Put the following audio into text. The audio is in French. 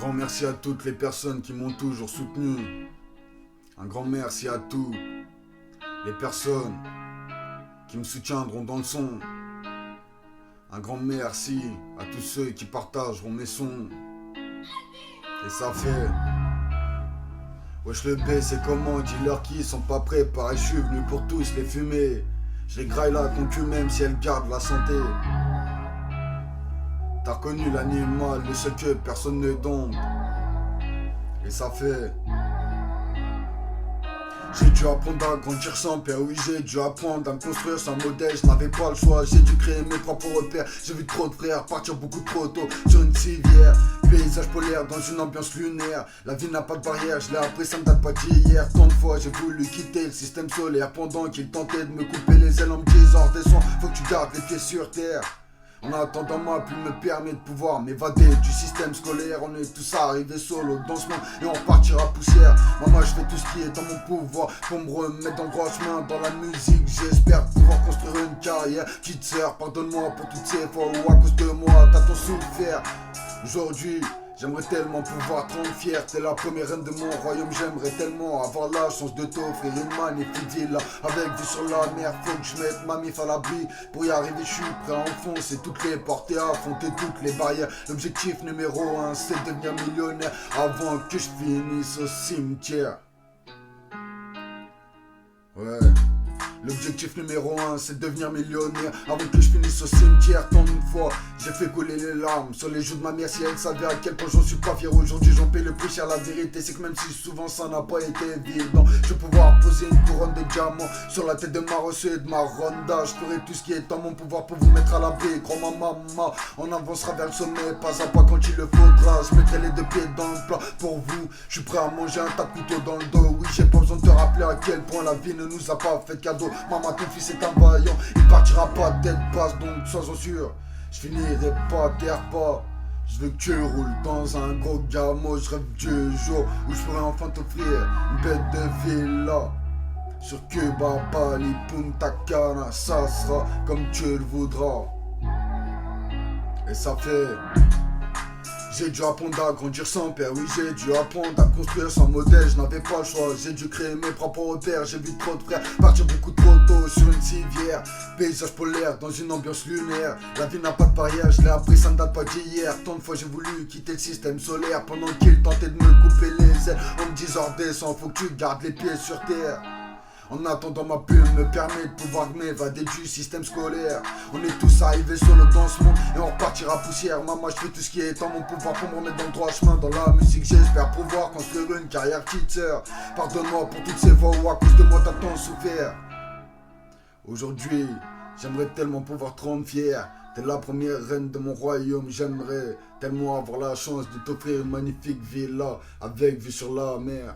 grand merci à toutes les personnes qui m'ont toujours soutenu. Un grand merci à tous les personnes qui me soutiendront dans le son. Un grand merci à tous ceux qui partageront mes sons. Et ça fait... Wesh le B, c'est comment? Dis-leur qui sont pas prêts, pareil je suis venu pour tous les fumer. Je les graille la concu même si elles gardent la santé. T'as reconnu l'animal, le seul que personne ne dompe. Et ça fait... J'ai dû apprendre à grandir sans père, oui j'ai dû apprendre à me construire sans modèle, je n'avais pas le choix, j'ai dû créer mes propres repères, j'ai vu trop de frères partir beaucoup trop tôt sur une civière, paysage polaire dans une ambiance lunaire, la vie n'a pas de barrière, je l'ai appris ça ne date pas d'hier, tant de fois j'ai voulu quitter le système solaire pendant qu'il tentait de me couper les ailes en me disant descends, faut que tu gardes les pieds sur terre. En attendant ma plume me permet de pouvoir m'évader du système scolaire. On est tous arrivés solo dans ce monde et on repartira poussière. Maman je fais tout ce qui est dans mon pouvoir pour me remettre dans le droit chemin dans la musique. J'espère pouvoir construire une carrière. Petite sœur pardonne-moi pour toutes ces fois où à cause de moi t'as tant souffert. Aujourd'hui j'aimerais tellement pouvoir te rendre fier. T'es la première reine de mon royaume. J'aimerais tellement avoir la chance de t'offrir une magnifique villa avec vue sur la mer. Faut que je mette ma mif à l'abri. Pour y arriver je suis prêt à enfoncer toutes les portes et à affronter toutes les barrières. L'objectif numéro 1 c'est de devenir millionnaire avant que je finisse au cimetière. Ouais. L'objectif numéro 1 c'est de devenir millionnaire avant que je finisse au cimetière. Tant une fois j'ai fait couler les larmes sur les joues de ma mère si elle savait à quel point j'en suis pas fier. Aujourd'hui j'en paie le prix cher. La vérité c'est que même si souvent ça n'a pas été évident, je vais pouvoir poser une couronne de diamants sur la tête de ma reçue et de ma ronda. Je ferai tout ce qui est en mon pouvoir pour vous mettre à l'abri. Grand maman, on avancera vers le sommet pas à pas quand il le faudra. Je mettrai les deux pieds dans le plat pour vous. Je suis prêt à manger un tas de couteaux dans le dos. Oui j'ai pas besoin de te rappeler à quel point la vie ne nous a pas fait de cadeau. Maman ton fils est un vaillant, il partira pas tête basse donc sois-en sûr. Je finirai pas terre pas. Je veux que tu roules dans un gros gamo. Je rêve du jour où je pourrai enfin t'offrir une bête de villa sur Cuba, Bali, Punta Cana. Ça sera comme tu le voudras. Et ça fait... J'ai dû apprendre à grandir sans père, oui j'ai dû apprendre à construire sans modèle, je n'avais pas le choix. J'ai dû créer mes propres repères, j'ai vu trop de frères partir beaucoup trop tôt sur une civière. Paysage polaire dans une ambiance lunaire, la vie n'a pas de barrière, je l'ai appris ça ne date pas d'hier. Tant de fois j'ai voulu quitter le système solaire pendant qu'il tentait de me couper les ailes en me disant descends, faut que tu gardes les pieds sur terre. En attendant ma plume me permet de pouvoir m'évader du système scolaire. On est tous arrivés solo dans ce monde et on repartira poussière. Maman je fais tout ce qui est en mon pouvoir pour me remettre dans le droit chemin. Dans la musique j'espère pouvoir construire une carrière petite sœur. Pardonne-moi pour toutes ces fois où à cause de moi t'as tant souffert. Aujourd'hui j'aimerais tellement pouvoir te rendre fier. T'es la première reine de mon royaume. J'aimerais tellement avoir la chance de t'offrir une magnifique villa avec vue sur la mer.